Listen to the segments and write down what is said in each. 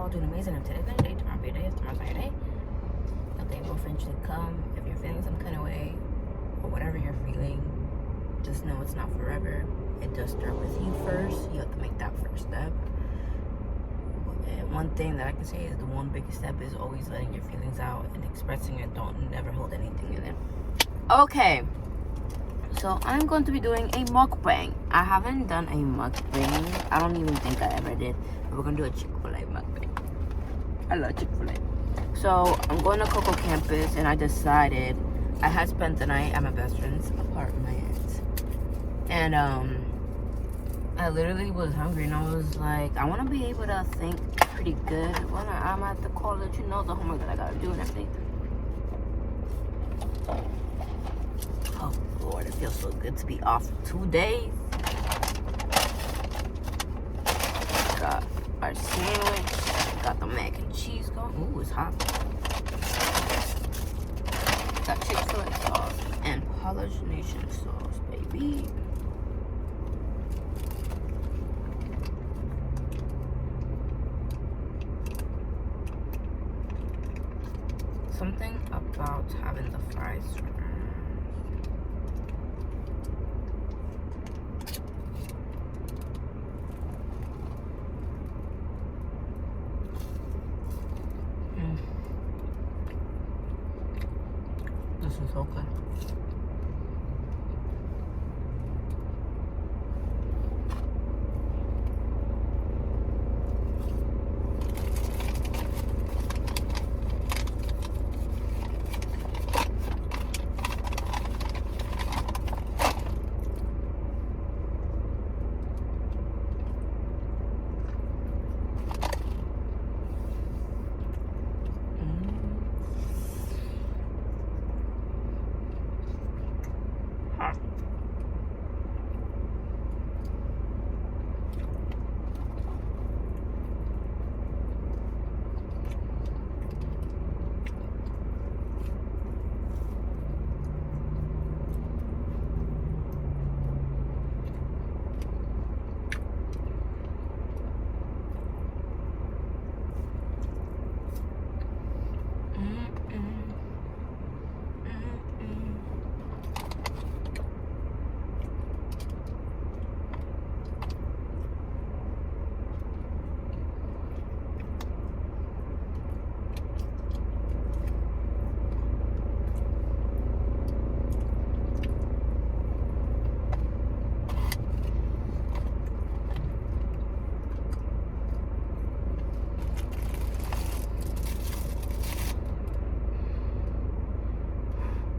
all doing amazing. If today's not your day, tomorrow will be your day. If tomorrow's not your day, the day will eventually come. If you're feeling some kind of way, or whatever you're feeling, just know it's not forever. It does start with you first. You have to make that first step. And one thing that I can say is the one biggest step is always letting your feelings out and expressing it. Don't never hold anything in it. Okay, so I'm going to be doing a mukbang. I haven't done a mukbang. I don't even think I ever did. But we're gonna do a Chick-Fil-A mukbang. I love Chick-Fil-A. So I'm going to Coco Campus, and I decided I had spent the night at my best friend's apartment, and I literally was hungry, and I was like, I want to be able to think pretty good when I'm at the college, you know, the homework that I gotta do and everything. Oh Lord, it feels so good to be off for 2 days. Got our sandwich, got the mac and cheese going. Ooh, it's hot. Got Chick-Fil-A sauce and Polynesian sauce, baby. Something about having the fries. This is so good.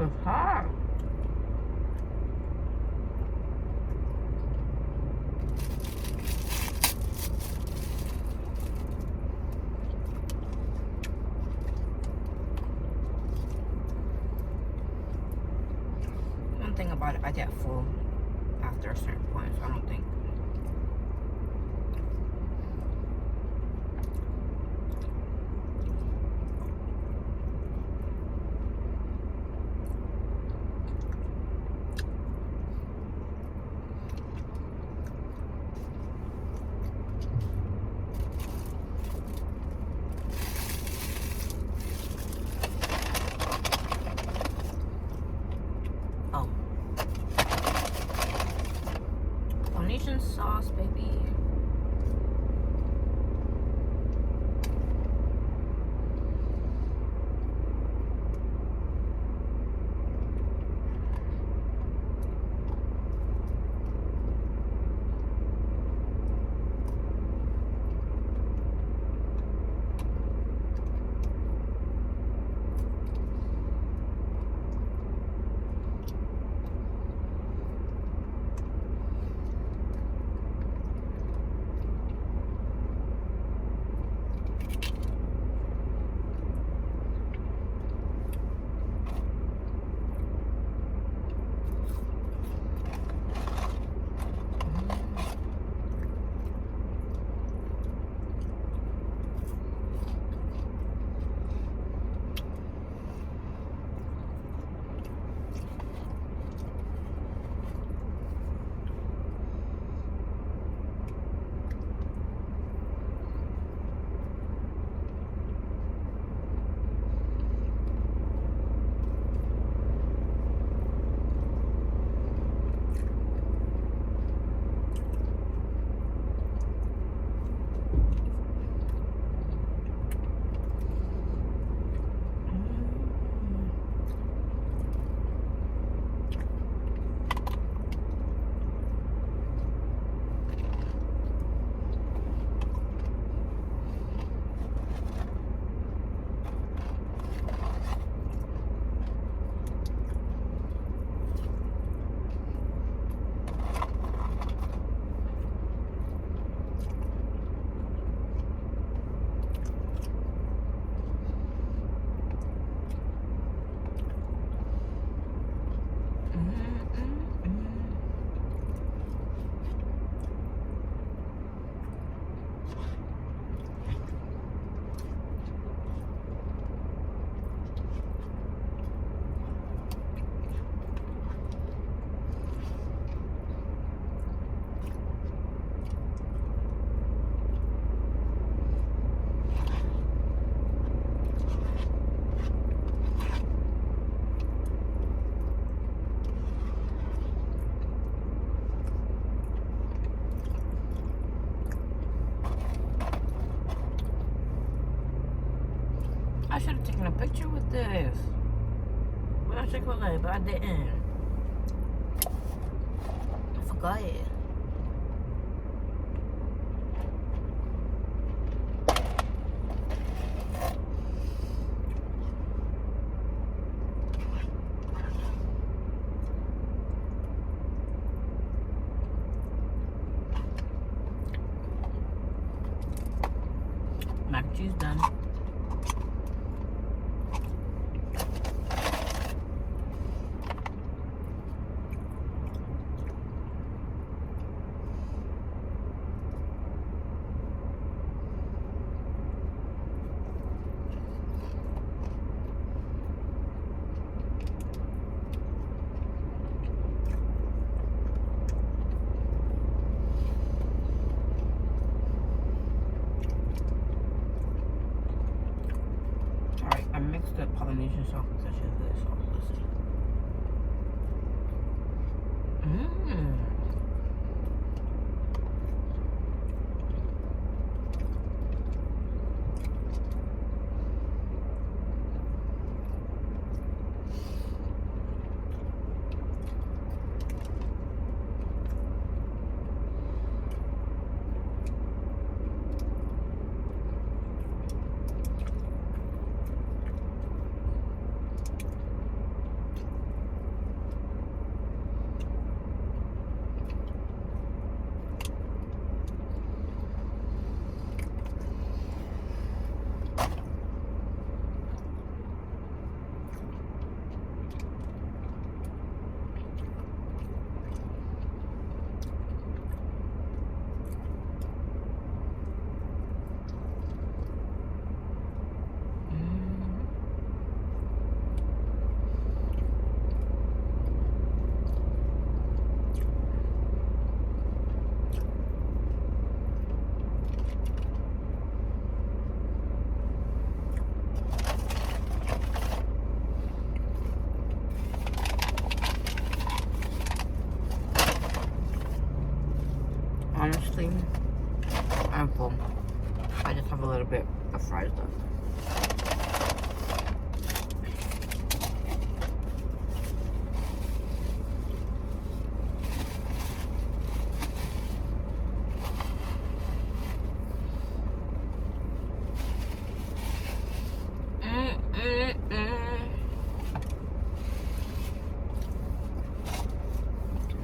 It's hot. One thing about it, I get full after a certain point, so I don't think. I should have taken a picture with this. We got Chick-Fil-A, but I didn't. I forgot it. Mac and cheese done. Alright, I mixed the Polynesian sauce with that Chick-Fil-A sauce. Let's see. Mmm. Honestly, I'm full. I just have a little bit of fries left.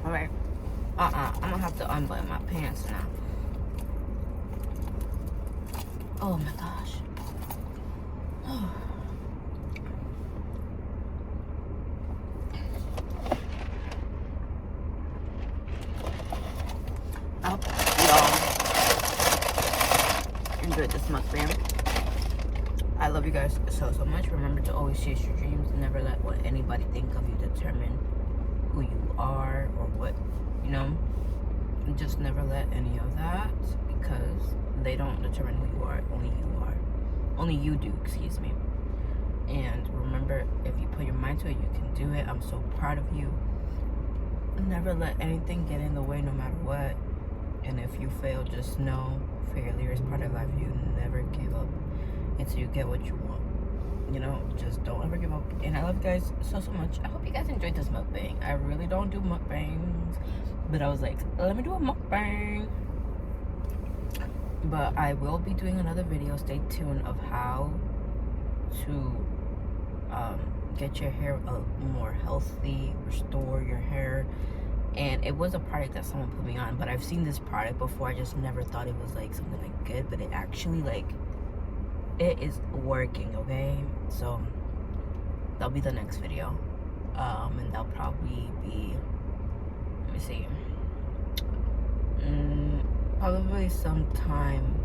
Alright. I'm gonna have to unbutton my pants now. Oh my gosh. I hope y'all enjoyed this mukbang. I love you guys so much. Remember to always chase your dreams and never let what anybody think of you determine who you are or what, you know. Just never let any of that, because they don't determine who you are. Only you do, excuse me. And remember, if you put your mind to it, you can do it. I'm so proud of you. Never let anything get in the way, no matter what. And if you fail, just know failure is part of life. You never give up until you get what you want. You know, just don't ever give up. And I love you guys so much. I hope you guys enjoyed this mukbang. I really don't do mukbangs, but I was like, let me do a mukbang. But I will be doing another video, stay tuned, of how to get your hair more healthy, restore your hair. And it was a product that someone put me on, but I've seen this product before. I just never thought it was like something like good, but it actually, like, it is working, okay? So that'll be the next video. And that'll probably be, let me see, probably sometime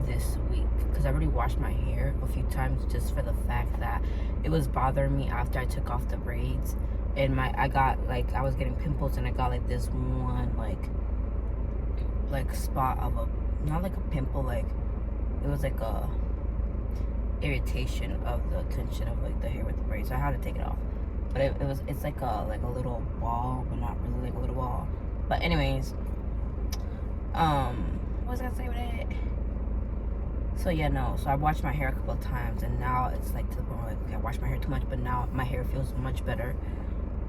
this week, because I already washed my hair a few times just for the fact that it was bothering me after I took off the braids. And I got, like, I was getting pimples, and I got like this one like spot of a, not like a pimple, like it was like a irritation of the tension of like the hair with the braids, so I had to take it off. But it's like a little ball, but not really like a little ball. But anyways, what was I gonna say with it? So yeah, no. So I washed my hair a couple of times, and now it's like to the point where, like, okay, I washed my hair too much, but now my hair feels much better.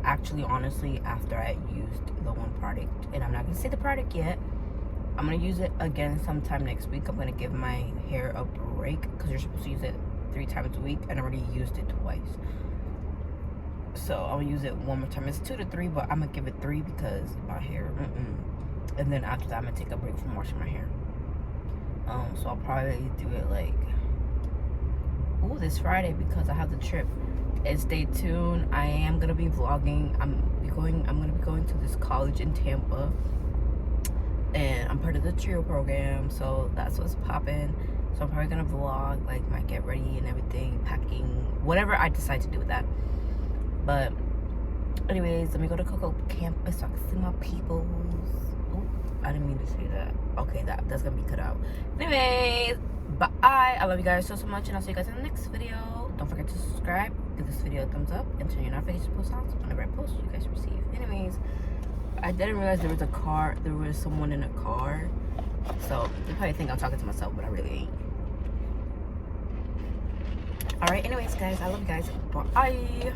Actually, honestly, after I used the one product, and I'm not gonna say the product yet. I'm gonna use it again sometime next week. I'm gonna give my hair a break because you're supposed to use it 3 times a week, and I already used it twice. So I'm gonna use it one more time. It's 2 to 3, but I'm gonna give it 3 because my hair. And then after that, I'm gonna take a break from washing my hair. So I'll probably do it like this Friday because I have the trip. And stay tuned. I am gonna be vlogging. I'm gonna be going to this college in Tampa, and I'm part of the trio program, so that's what's popping. So I'm probably gonna vlog like my get ready and everything, packing, whatever I decide to do with that. But anyways, let me go to Coco campus so I can see my peoples. Oh, I didn't mean to say that. Okay, that's gonna be cut out. Anyways, bye. I love you guys so much, and I'll see you guys in the next video. Don't forget to subscribe, give this video a thumbs up, and turn your notification post on so whenever I post, you guys receive. Anyways, I didn't realize there was someone in a car. So you probably think I'm talking to myself, but I really ain't. Alright, anyways guys, I love you guys. Bye.